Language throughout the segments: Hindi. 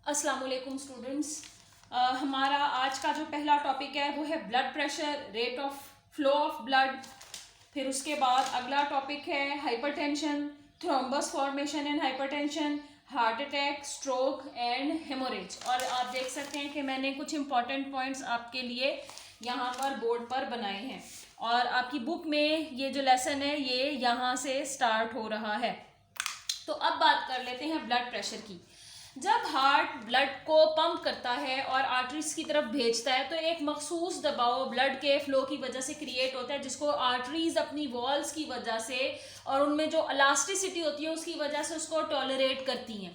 अस्सलाम वालेकुम स्टूडेंट्स। हमारा आज का जो पहला टॉपिक है वो है blood pressure, rate of flow of blood. फिर उसके बाद अगला टॉपिक है hypertension, thrombus formation and hypertension, heart attack, stroke and haemorrhage. और आप देख सकते हैं कि मैंने कुछ इंपॉर्टेंट पॉइंट्स आपके लिए यहाँ पर बोर्ड पर बनाए हैं और आपकी बुक में ये जो लेसन है ये यहाँ से स्टार्ट हो रहा है। तो अब बात कर लेते हैं ब्लड प्रेशर की। जब हार्ट ब्लड को पंप करता है और आर्टरीज की तरफ भेजता है तो एक मखसूस दबाव ब्लड के फ्लो की वजह से क्रिएट होता है, जिसको आर्टरीज अपनी वॉल्स की वजह से और उनमें जो इलास्टिसिटी होती है उसकी वजह से उसको टॉलरेट करती हैं।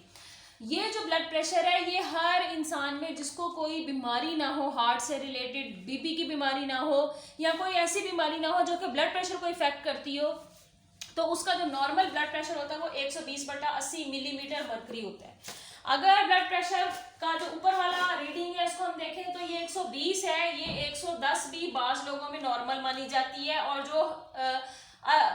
ये जो ब्लड प्रेशर है ये हर इंसान में जिसको कोई बीमारी ना हो, हार्ट से रिलेटेड बीपी की बीमारी ना हो या कोई ऐसी बीमारी ना हो जो कि ब्लड प्रेशर को इफेक्ट करती हो, तो उसका जो नॉर्मल ब्लड प्रेशर होता है वो 120/80 मिलीमीटर मरकरी होता है। अगर ब्लड प्रेशर का जो ऊपर वाला रीडिंग है इसको हम देखें तो ये 120 है, ये 110 भी बाज लोगों में नॉर्मल मानी जाती है और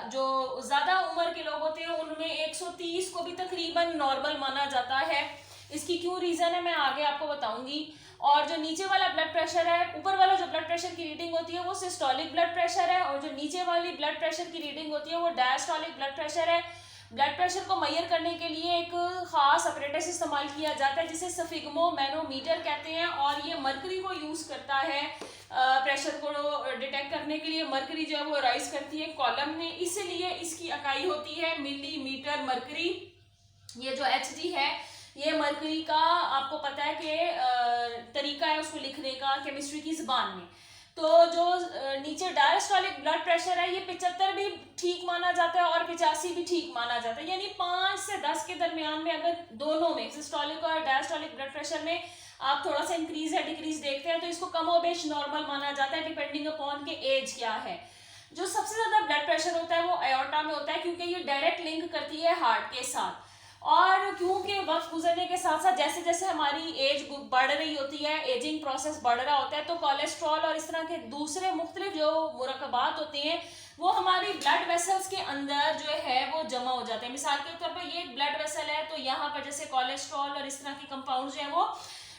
जो ज्यादा उम्र के लोग होते हैं उनमें 130 को भी तकरीबन नॉर्मल माना जाता है। इसकी क्यों रीजन है मैं आगे आपको बताऊंगी। और जो नीचे वाला ब्लड प्रेशर है, ऊपर वाला जो ब्लड प्रेशर की रीडिंग होती है वो सिस्टोलिक ब्लड प्रेशर है और जो नीचे वाली ब्लड प्रेशर की रीडिंग होती है वो डायस्टोलिक ब्लड प्रेशर है। ब्लड प्रेशर को मेजर करने के लिए एक खास अपरेटस इस्तेमाल किया जाता है जिसे सफिग्मो मैनोमीटर कहते हैं और ये मरकरी को यूज करता है प्रेशर को डिटेक्ट करने के लिए। मरकरी जो है वो राइज करती है कॉलम में, इसलिए इसकी इकाई होती है मिलीमीटर मरकरी। ये जो HG है ये मरकरी का आपको पता है कि तरीका है उसको लिखने का केमिस्ट्री की जुबान में। तो जो नीचे डायस्टोलिक ब्लड प्रेशर है ये 75 भी ठीक माना जाता है और 85 भी ठीक माना जाता है, यानी 5 से 10 के दरमियान में अगर दोनों में सिस्टोलिक और डायस्टोलिक ब्लड प्रेशर में आप थोड़ा सा इंक्रीज है डिक्रीज देखते हैं तो इसको कमोबेश नॉर्मल माना जाता है डिपेंडिंग अपॉन के एज क्या है। जो सबसे ज्यादा ब्लड प्रेशर होता है वो अयोर्टा में होता है क्योंकि ये डायरेक्ट लिंक करती है हार्ट के साथ। और क्योंकि वक्त गुजरने के साथ साथ जैसे जैसे हमारी एज बढ़ रही होती है, एजिंग प्रोसेस बढ़ रहा होता है, तो कोलेस्ट्रॉल और इस तरह के दूसरे मुख्तलिफ जो मुरक्कबात होते हैं वो हमारी ब्लड वेसल्स के अंदर जो है वो जमा हो जाते हैं। मिसाल के तौर पर ये एक ब्लड वेसल है तो यहाँ पर जैसे कोलेस्ट्रॉल और इस तरह के कंपाउंड जो है वो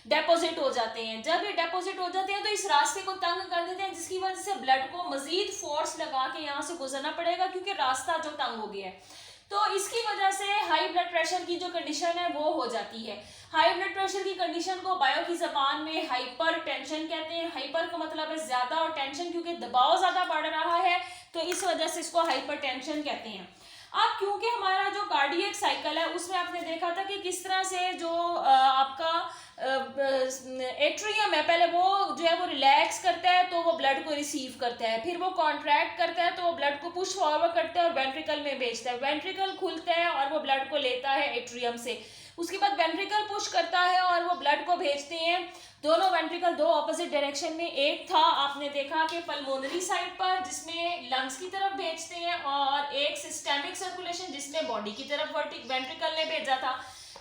डेपोजिट हो जाते हैं। जब ये डेपोजिट हो जाते हैं तो इस रास्ते को तंग कर देते हैं जिसकी वजह से ब्लड को मजीद फोर्स लगा के यहाँ से गुजरना पड़ेगा क्योंकि रास्ता जो तंग हो गया है। तो इसकी वजह से हाई ब्लड प्रेशर की जो कंडीशन है वो हो जाती है। हाई ब्लड प्रेशर की कंडीशन को बायो की जबान में हाइपर टेंशन कहते हैं। हाइपर का मतलब है ज्यादा और टेंशन क्योंकि दबाव ज्यादा बढ़ रहा है तो इस वजह से इसको हाइपर टेंशन कहते हैं। अब क्योंकि हमारा जो कार्डियक साइकिल है उसमें आपने देखा था कि किस तरह से जो आपका एट्रियम है पहले वो जो है वो रिलैक्स करता है तो वो ब्लड को रिसीव करता है, फिर वो कॉन्ट्रैक्ट करता है तो वो ब्लड को पुश फॉरवर्ड करता है और वेंट्रिकल में भेजता है। वेंट्रिकल खुलता है और वो ब्लड को लेता है एट्रियम से, उसके बाद वेंट्रिकल पुश करता है और वो ब्लड को भेजते हैं। दोनों वेंट्रिकल दो ऑपोजिट डायरेक्शन में, एक था आपने देखा कि पल्मोनरी साइड पर जिसमें लंग्स की तरफ भेजते हैं और एक सिस्टेमिक सर्कुलेशन जिसमें बॉडी की तरफ वेंट्रिकल ने भेजा था।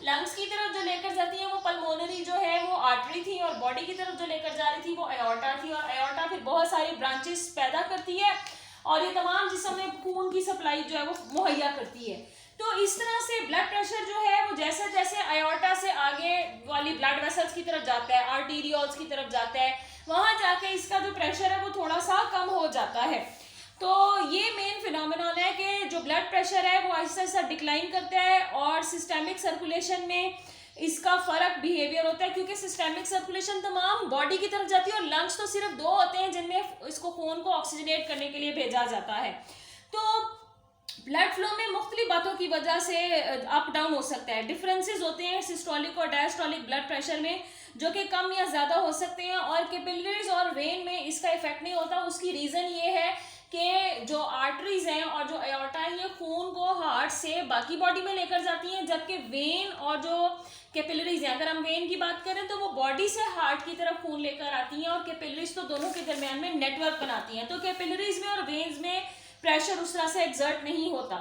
लंग्स की तरफ जो लेकर जाती है वो पल्मोनरी जो है वो आर्टरी थी और बॉडी की तरफ जो लेकर जा रही थी वो अयोर्टा थी और अयोर्टा फिर बहुत सारी ब्रांचेस पैदा करती है और ये तमाम जिस्म में खून की सप्लाई जो है वो मुहैया करती है। तो इस तरह से ब्लड प्रेशर जो है वो जैसे जैसे अयोर्टा से आगे वाली ब्लड वेसल्स की तरफ जाता है, आर्टीरियोल्स की तरफ जाता है, वहां जाके इसका जो प्रेशर है वो थोड़ा सा कम हो जाता है। तो ये मेन फिनोमिनन है कि जो ब्लड प्रेशर है वो आहिस्ता आहिस्ता डिक्लाइन करता है और सिस्टेमिक सर्कुलेशन में इसका फर्क बिहेवियर होता है क्योंकि सिस्टेमिक सर्कुलेशन तमाम बॉडी की तरफ जाती है और लंग्स तो सिर्फ दो होते हैं जिनमें इसको खून को ऑक्सीजनेट करने के लिए भेजा जाता है। तो ब्लड फ्लो में मुख्तलिफ बातों की वजह से अप डाउन हो सकता है, डिफरेंसेस होते हैं सिस्टोलिक और डायस्टोलिक ब्लड प्रेशर में जो कि कम या ज्यादा हो सकते हैं और कैपिलरीज और वेन में इसका इफेक्ट नहीं होता। उसकी रीजन ये है कि जो आर्टरीज हैं और जो अयोर्टा है ये खून को हार्ट से बाकी बॉडी में लेकर जाती हैं, जबकि वेन और जो कैपिलरीज हैं, अगर हम वेन की बात करें तो वो बॉडी से हार्ट की तरफ खून लेकर आती हैं और कैपिलरीज तो दोनों के दरमियान में नेटवर्क बनाती हैं। तो कैपिलरीज में और वेन्स में प्रेशर उस तरह से एग्जर्ट नहीं होता।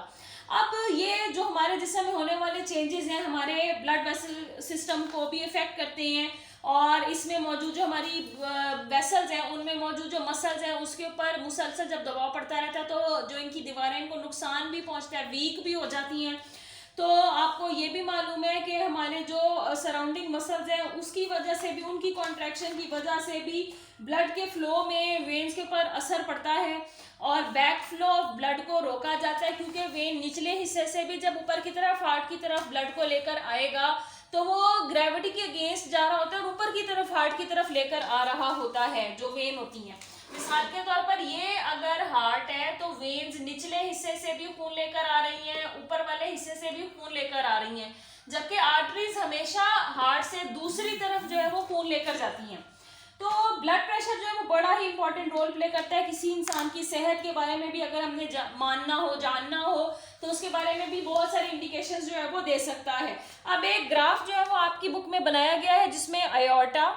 अब ये जो हमारे जिस्म में होने वाले चेंजेस हैं हमारे ब्लड वेसल सिस्टम को भी इफेक्ट करते हैं और इसमें मौजूद जो हमारी वेसल्स हैं उनमें मौजूद जो मसल्स हैं उसके ऊपर मुसलसल जब दबाव पड़ता रहता है तो जो इनकी दीवारें इनको नुकसान भी पहुंचता है, वीक भी हो जाती हैं। तो आपको ये भी मालूम है कि हमारे जो सराउंडिंग मसल्स हैं उसकी वजह से भी, उनकी कॉन्ट्रैक्शन की वजह से भी ब्लड के फ्लो में वेन्स के ऊपर असर पड़ता है और बैक फ्लो ऑफ ब्लड को रोका जाता है, क्योंकि वेन निचले हिस्से से भी जब ऊपर की तरफ हार्ट की तरफ ब्लड को लेकर आएगा तो वो ग्रेविटी के अगेंस्ट जा रहा होता है और ऊपर की तरफ हार्ट की तरफ लेकर आ रहा होता है जो वेन होती हैं। मिसाल के तौर पर ये अगर हार्ट है तो वेन्स निचले हिस्से से भी खून लेकर आ रही हैं, ऊपर वाले हिस्से से भी खून लेकर आ रही हैं, जबकि आर्टरीज हमेशा हार्ट से दूसरी तरफ जो है वो खून लेकर जाती हैं। तो ब्लड प्रेशर जो है वो बड़ा ही इंपॉर्टेंट रोल प्ले करता है किसी इंसान की सेहत के बारे में भी। अगर हमने मानना हो, जानना हो, तो उसके बारे में भी बहुत सारी इंडिकेशंस जो है वो दे सकता है। अब एक ग्राफ जो है वो आपकी बुक में बनाया गया है जिसमें अयोर्टा,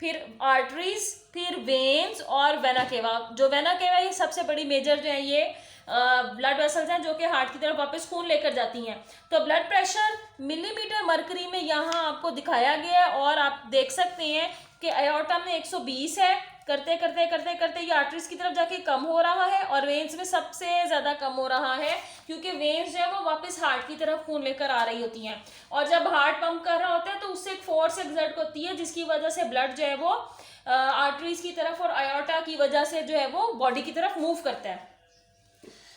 फिर आर्टरीज, फिर वेन्स और वेना केवा। जो वेना केवा ये सबसे बड़ी मेजर जो है ये ब्लड वेसल्स हैं जो कि हार्ट की तरफ वापस खून लेकर जाती हैं। तो ब्लड प्रेशर मिलीमीटर मरकरी में यहाँ आपको दिखाया गया है और आप देख सकते हैं कि अयोर्टा में 120 है, करते करते करते करते ये आर्टरीज की तरफ जाके कम हो रहा है और वेन्स में सबसे ज़्यादा कम हो रहा है, क्योंकि वेन्स जो है वो वापस हार्ट की तरफ खून लेकर आ रही होती हैं। और जब हार्ट पंप कर रहा होता है तो उससे एक फोर्स एक्सर्ट होती है जिसकी वजह से ब्लड जो है वो आर्टरीज की तरफ और अयोर्टा की वजह से जो है वो बॉडी की तरफ मूव करता है।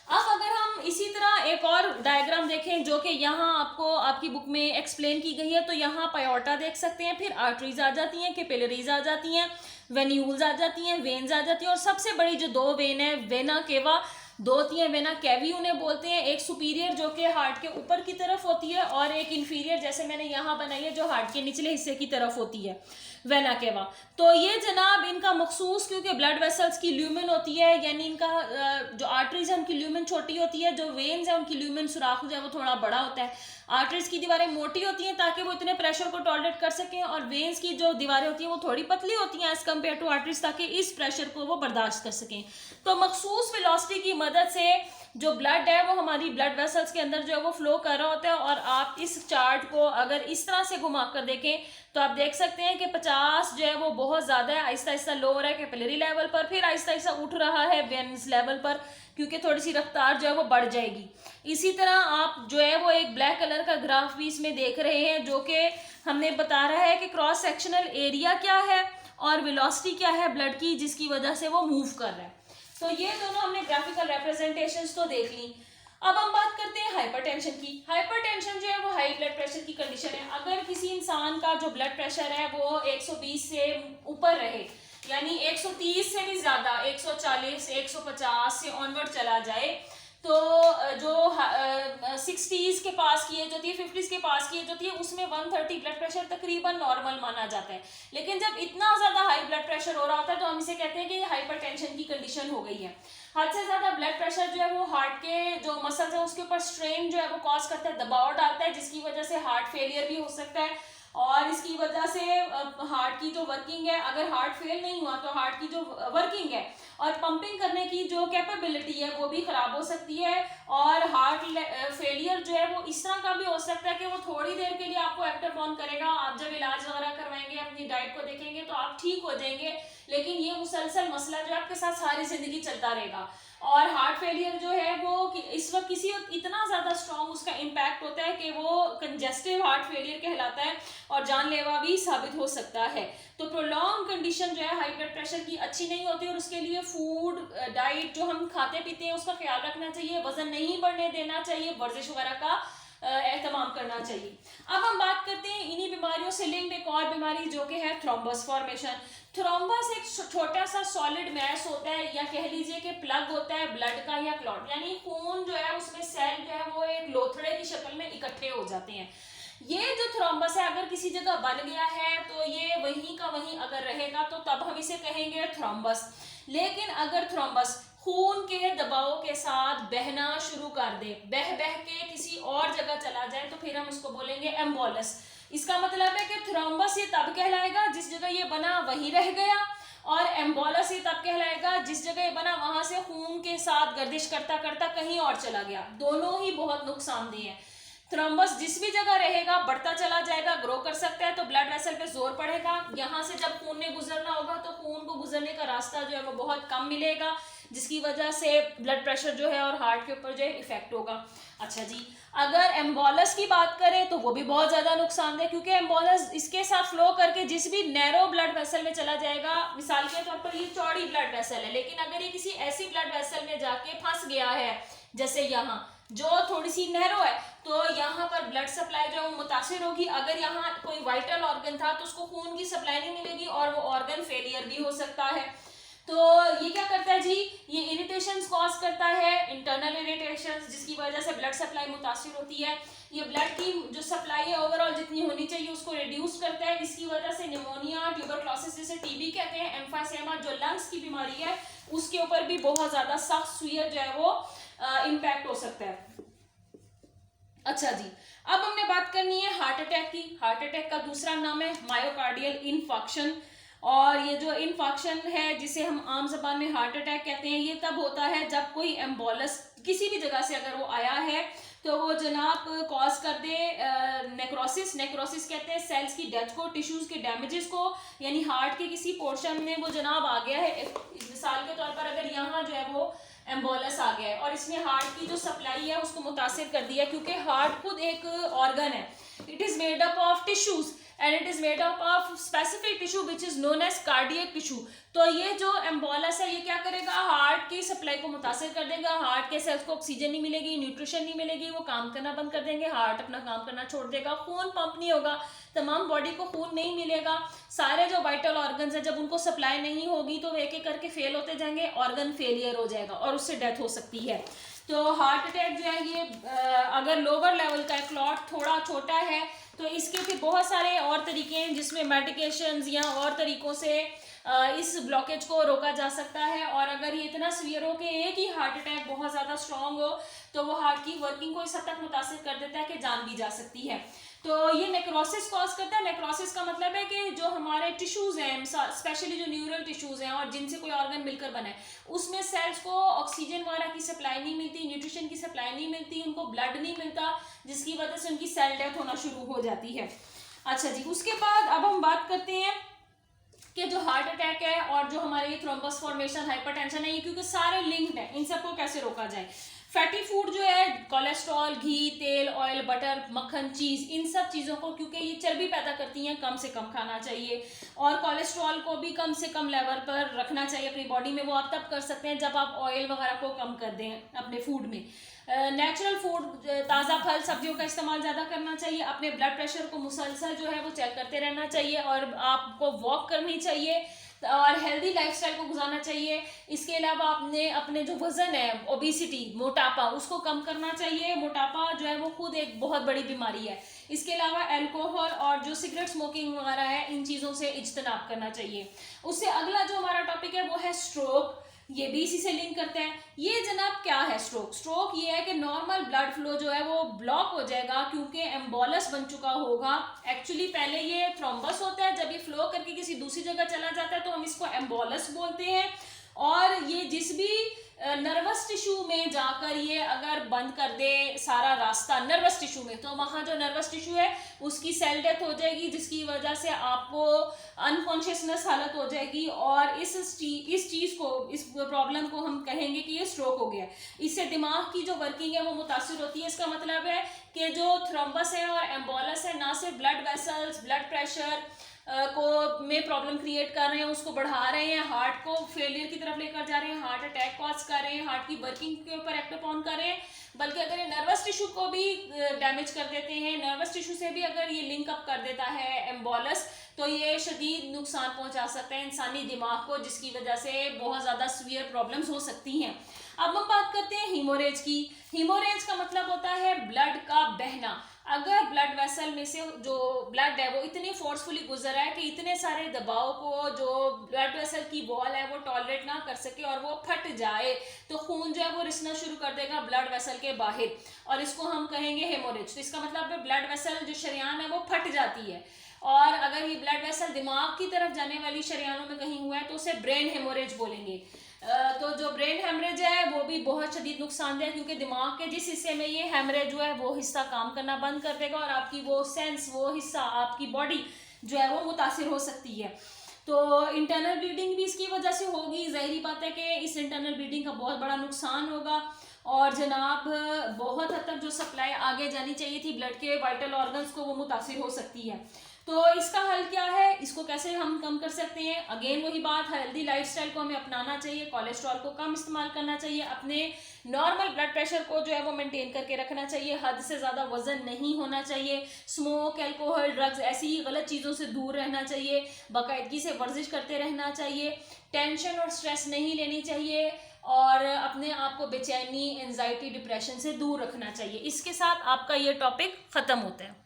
अब अगर हम इसी तरह एक और डायग्राम देखें जो कि यहाँ आपको आपकी बुक में एक्सप्लेन की गई है, तो यहाँ पायोटा देख सकते हैं, फिर आर्टरीज आ जाती हैं, कैपिलरीज आ जाती हैं, वेन्यूल्स आ जाती हैं, वेन्स आ जाती हैं और सबसे बड़ी जो दो वेन है वेना केवा, दो होती हैं वेना कैवी उन्हें बोलते हैं। एक सुपीरियर जो कि हार्ट के ऊपर की तरफ होती है और एक इन्फीरियर जैसे मैंने यहाँ बनाई है जो हार्ट के निचले हिस्से की तरफ होती है, वेना केवा। तो ये जनाब इनका मखसूस, क्योंकि ब्लड वेसल्स की ल्यूमेन होती है, यानी इनका जो आर्टरीज है उनकी ल्यूमेन छोटी होती है, जो वेन्स है उनकी ल्यूमेन सुराख जो है वो थोड़ा बड़ा होता है। आर्टरीज की दीवारें मोटी होती हैं ताकि वो इतने प्रेशर को टॉलरेट कर सकें और वेन्स की जो दीवारें होती हैं वो थोड़ी पतली होती हैं एज कम्पेयर टू आर्टरीज, ताकि इस प्रेशर को वो बर्दाश्त कर सकें। तो मखसूस वेलोसिटी की मदद से जो ब्लड है वो हमारी ब्लड वेसल्स के अंदर जो है वो फ्लो कर रहा होता है। और आप इस चार्ट को अगर इस तरह से घुमा कर देखें तो आप देख सकते हैं कि 50 जो है वो बहुत ज़्यादा है, आहिस्ता आहिस्ता लो हो रहा है कैपिलरी लेवल पर, फिर आहिस्ता आहिस्ता उठ रहा है वेन्स लेवल पर, क्योंकि थोड़ी सी रफ्तार जो है वो बढ़ जाएगी। इसी तरह आप जो है वो एक ब्लैक कलर का ग्राफ भी इसमें देख रहे हैं जो कि हमने बता रहा है कि क्रॉस सेक्शनल एरिया क्या है और वेलोसिटी क्या है ब्लड की, जिसकी वजह से वो मूव कर रहा है। तो ये दोनों हमने ग्राफिकल रिप्रेजेंटेशंस तो देख ली। अब हम बात करते हैं हाइपरटेंशन की। हाइपरटेंशन जो है वो हाई ब्लड प्रेशर की कंडीशन है। अगर किसी इंसान का जो ब्लड प्रेशर है वो 120 से ऊपर रहे, यानी 130 से भी ज़्यादा, 140, 150 से ऑनवर्ड चला जाए, तो जो 60s के पास की एज होती है, 50s के पास की एज होती है, उसमें 130 ब्लड प्रेशर तकरीबन नॉर्मल माना जाता है। लेकिन जब इतना ज़्यादा हाई ब्लड प्रेशर हो रहा होता है तो हम इसे कहते हैं कि हाइपरटेंशन की कंडीशन हो गई है। हद से ज़्यादा ब्लड प्रेशर जो है वो हार्ट के जो मसल्स है उसके ऊपर स्ट्रेन जो है वो कॉज करता है, दबाव डालता है, जिसकी वजह से हार्ट फेलियर भी हो सकता है। और इसकी वजह से हार्ट की जो वर्किंग है, अगर हार्ट फेल नहीं हुआ तो हार्ट की जो वर्किंग है और पंपिंग करने की जो कैपेबिलिटी है वो भी खराब हो सकती है। और हार्ट फेलियर जो है वो इस तरह का भी हो सकता है कि वो थोड़ी देर के लिए आपको एक्टिव ऑन करेगा, आप जब इलाज वगैरह करवाएंगे, अपनी डाइट को देखेंगे तो आप ठीक हो जाएंगे, लेकिन ये मुसलसल मसला जो है आपके साथ सारी जिंदगी चलता रहेगा। और हार्ट फेलियर जो है वो इस वक्त किसी वक्त इतना ज़्यादा स्ट्रॉन्ग उसका इम्पैक्ट होता है कि वो कंजेस्टिव हार्ट फेलियर कहलाता है और जानलेवा भी साबित हो सकता है। तो प्रोलॉन्ग कंडीशन जो है हाई ब्लड प्रेशर की अच्छी नहीं होती और उसके लिए फूड डाइट जो हम खाते पीते हैं उसका ख्याल रखना चाहिए, वजन नहीं बढ़ने देना चाहिए, वर्जिश वगैरह का एहतमाम करना चाहिए। अब हम बात करते हैं इन्हीं बीमारियों से लिंक्ड एक और बीमारी जो कि है थ्रोम्बस फॉर्मेशन। थ्रोम्बस एक छोटा सा सॉलिड मैस होता है या कह लीजिए कि प्लग होता है ब्लड का या क्लॉट, यानी खून जो है उसमें सेल जो है वो एक लोथड़े की शक्ल में इकट्ठे हो जाते हैं। ये जो थ्रोम्बस है अगर किसी जगह बन गया है तो ये वहीं का वहीं अगर रहेगा तो तब हम इसे कहेंगे थ्रोम्बस। लेकिन अगर थ्रोम्बस खून के दबाव के साथ बहना शुरू कर दे, बह बह के किसी और जगह चला जाए, तो फिर हम इसको बोलेंगे एम्बोलस। इसका मतलब है कि थ्रोम्बस ये तब कहलाएगा जिस जगह ये बना वहीं रह गया, और एम्बोलस ये तब कहलाएगा जिस जगह ये बना वहां से खून के साथ गर्दिश करता करता कहीं और चला गया। दोनों ही बहुत नुकसानदेह है। थ्रोम्बस जिस भी जगह रहेगा बढ़ता चला जाएगा, ग्रो कर सकता है, तो ब्लड वेसल पे जोर पड़ेगा, यहाँ से जब खून ने गुजरना होगा तो खून को गुजरने का रास्ता जो है वो बहुत कम मिलेगा, जिसकी वजह से ब्लड प्रेशर जो है और हार्ट के ऊपर जो है इफेक्ट होगा। अच्छा जी, अगर एम्बोलस की बात करें तो वो भी बहुत ज़्यादा नुकसानदेह, क्योंकि एम्बोलस इसके साथ फ्लो करके जिस भी नैरो ब्लड वेसल में चला जाएगा, मिसाल के तौर पर ये चौड़ी ब्लड वेसल है, लेकिन अगर ये किसी ऐसी ब्लड वेसल में जाके फंस गया है जैसे यहाँ जो थोड़ी सी नैरो है, तो यहाँ पर ब्लड सप्लाई जो है वो मुतासिर होगी। अगर यहाँ कोई वाइटल ऑर्गन था तो उसको खून की सप्लाई नहीं मिलेगी और वो ऑर्गन फेलियर भी हो सकता है। तो ये क्या करता है जी, ये इरिटेशंस कॉज करता है, इंटरनल इरिटेशंस, जिसकी वजह से ब्लड सप्लाई मुतासिर होती है। ये ब्लड की जो सप्लाई है ओवरऑल जितनी होनी चाहिए उसको रिड्यूस करता है। इसकी वजह से निमोनिया, ट्यूबरक्लोसिस जिसे टीबी कहते हैं, एम्फाइसेमा जो लंग्स की बीमारी है उसके ऊपर भी बहुत ज्यादा सख्त सुईर जो है वो इम्पैक्ट हो सकता है। अच्छा जी, अब हमने बात करनी है हार्ट अटैक की। हार्ट अटैक का दूसरा नाम है मायोकार्डियल इन्फार्क्शन, और ये जो इन्फार्क्शन है जिसे हम आम जबान में हार्ट अटैक कहते हैं, ये तब होता है जब कोई एम्बोलस किसी भी जगह से अगर वो आया है तो वो जनाब कॉज कर दे नेक्रोसिस। नेक्रोसिस कहते हैं सेल्स की डेथ को, टिश्यूज के डैमेजेस को, यानी हार्ट के किसी पोर्शन में वो जनाब आ गया है। मिसाल के तौर पर अगर यहाँ जो है वो एम्बोलस आ गया है और इसने हार्ट की जो सप्लाई है उसको मुतासिर कर दिया, क्योंकि हार्ट खुद एक ऑर्गन है, it is made up of tissues and it is made up of specific tissue which is known as cardiac tissue. तो ये जो एम्बोलस है ये क्या करेगा, हार्ट की सप्लाई को मुतासिर कर देगा, हार्ट के सेल्स को ऑक्सीजन नहीं मिलेगी, न्यूट्रिशन नहीं मिलेगी, वो काम करना बंद कर देंगे, हार्ट अपना काम करना छोड़ देगा, खून पंप नहीं होगा, तमाम बॉडी को खून नहीं मिलेगा, सारे जो वाइटल ऑर्गन्स हैं जब उनको सप्लाई नहीं होगी तो एक एक करके फेल होते जाएंगे, ऑर्गन फेलियर हो जाएगा और उससे डेथ हो सकती है। तो हार्ट अटैक जो है ये अगर लोअर लेवल का क्लॉट थोड़ा छोटा है तो इसके फिर बहुत सारे और तरीके हैं जिसमें मेडिकेशंस या और तरीकों से इस ब्लॉकेज को रोका जा सकता है। और अगर ये इतना सीवियर हो कि एक ही हार्ट अटैक बहुत ज़्यादा स्ट्रॉन्ग हो तो वो हार्ट की वर्किंग को इस हद तक मुतासिर कर देता है कि जान भी जा सकती है। तो ये नेक्रोसिस कॉज करता है। नेक्रोसिस का मतलब है कि जो हमारे टिश्यूज हैं, स्पेशली जो न्यूरल टिश्यूज हैं और जिनसे कोई ऑर्गन मिलकर बना है, उसमें सेल्स को ऑक्सीजन वगैरह की सप्लाई नहीं मिलती, न्यूट्रिशन की सप्लाई नहीं मिलती, उनको ब्लड नहीं मिलता, जिसकी वजह से उनकी सेल डेथ होना शुरू हो जाती है। अच्छा जी, उसके बाद अब हम बात करते हैं कि जो हार्ट अटैक है और जो हमारे थ्रोम्बस फॉर्मेशन, हाइपरटेंशन है, ये क्योंकि सारे लिंक्ड है, इन सबको कैसे रोका जाए। फैटी फूड जो है, कोलेस्ट्रॉल, घी, तेल, ऑयल, बटर, मक्खन, चीज, इन सब चीज़ों को क्योंकि ये चर्बी पैदा करती हैं कम से कम खाना चाहिए, और कोलेस्ट्रॉल को भी कम से कम लेवल पर रखना चाहिए अपनी बॉडी में। वो आप तब कर सकते हैं जब आप ऑयल वगैरह को कम कर दें अपने फूड में। नेचुरल फूड, ताज़ा फल सब्जियों का इस्तेमाल ज़्यादा करना चाहिए। अपने ब्लड प्रेशर को मुसलसल जो है वो चेक करते रहना चाहिए, और आपको वॉक करनी चाहिए और हेल्दी लाइफस्टाइल को गुजारना चाहिए। इसके अलावा आपने अपने जो वजन है, ओबेसिटी, मोटापा, उसको कम करना चाहिए। मोटापा जो है वो खुद एक बहुत बड़ी बीमारी है। इसके अलावा अल्कोहल और जो सिगरेट स्मोकिंग वगैरह है, इन चीज़ों से इज्तनाब करना चाहिए। उससे अगला जो हमारा टॉपिक है वो है स्ट्रोक। ये भी इसी से लिंक करते हैं। ये जनाब क्या है स्ट्रोक? स्ट्रोक ये है कि नॉर्मल ब्लड फ्लो जो है वो ब्लॉक हो जाएगा क्योंकि एम्बोलस बन चुका होगा। एक्चुअली पहले ये थ्रोम्बस होता है, जब ये फ्लो करके किसी दूसरी जगह चला जाता है तो हम इसको एम्बोलस बोलते हैं। और ये जिस भी नर्वस टिश्यू में जाकर ये अगर बंद कर दे सारा रास्ता नर्वस टिश्यू में, तो वहाँ जो नर्वस टिश्यू है उसकी सेल डेथ हो जाएगी, जिसकी वजह से आपको अनकॉन्शियसनेस हालत हो जाएगी, और इस चीज़ को, इस प्रॉब्लम को हम कहेंगे कि ये स्ट्रोक हो गया। इससे दिमाग की जो वर्किंग है वो मुतासिर होती है। इसका मतलब है कि जो थ्रोम्बस है और एम्बोलस है ना सिर्फ ब्लड वेसल्स, ब्लड प्रेशर को में प्रॉब्लम क्रिएट कर रहे हैं, उसको बढ़ा रहे हैं, हार्ट को फेलियर की तरफ लेकर जा रहे हैं, हार्ट अटैक कॉज कर रहे हैं, हार्ट की वर्किंग के ऊपर एक्ट अपॉन कर रहे हैं, बल्कि अगर ये नर्वस टिश्यू को भी डैमेज कर देते हैं, नर्वस टिश्यू से भी अगर ये लिंक अप कर देता है एम्बोलस, तो ये शदीद नुकसान पहुंचा सकता है इंसानी दिमाग को, जिसकी वजह से बहुत ज़्यादा सीवियर प्रॉब्लम्स हो सकती हैं। अब हम बात करते हैं हीमोरेज की। हीमोरेज का मतलब होता है ब्लड का बहना। अगर ब्लड वेसल में से जो ब्लड है वो इतनी फोर्सफुली गुजर है कि इतने सारे दबाव को जो ब्लड वेसल की वॉल है वो टॉलरेट ना कर सके और वो फट जाए, तो खून जो है वो रिसना शुरू कर देगा ब्लड वेसल के बाहर, और इसको हम कहेंगे हेमोरेज। तो इसका मतलब है ब्लड वेसल जो शरीयान है वो फट जाती है, और अगर ये ब्लड वेसल दिमाग की तरफ जाने वाली शरीयानों में कहीं हुआ है तो उसे ब्रेन हेमोरेज बोलेंगे। तो जो ब्रेन हेमरेज है वो भी बहुत शदीद नुकसानदेह है, क्योंकि दिमाग के जिस हिस्से में ये हेमरेज हुआ है वो हिस्सा काम करना बंद कर देगा और आपकी वो सेंस, वो हिस्सा, आपकी बॉडी जो है वो मुतासिर हो सकती है। तो इंटरनल ब्लीडिंग भी इसकी वजह से होगी, ज़ाहिरी बात है कि इस इंटरनल ब्लीडिंग का बहुत बड़ा नुकसान होगा और जनाब बहुत हद तक जो सप्लाई आगे जानी चाहिए थी ब्लड के वाइटल ऑर्गन्स को वो मुतासिर हो सकती है। तो इसका हल क्या है, इसको कैसे हम कम कर सकते हैं? अगेन वही बात, हेल्दी लाइफस्टाइल को हमें अपनाना चाहिए, कोलेस्ट्रॉल को कम इस्तेमाल करना चाहिए, अपने नॉर्मल ब्लड प्रेशर को जो है वो मेंटेन करके रखना चाहिए, हद से ज़्यादा वजन नहीं होना चाहिए, स्मोक, अल्कोहल, ड्रग्स ऐसी ही गलत चीज़ों से दूर रहना चाहिए, बाकायदगी से वर्जिश करते रहना चाहिए, टेंशन और स्ट्रेस नहीं लेनी चाहिए और अपने आप को बेचैनी, एंजाइटी, डिप्रेशन से दूर रखना चाहिए। इसके साथ आपका ये टॉपिक ख़त्म होता है।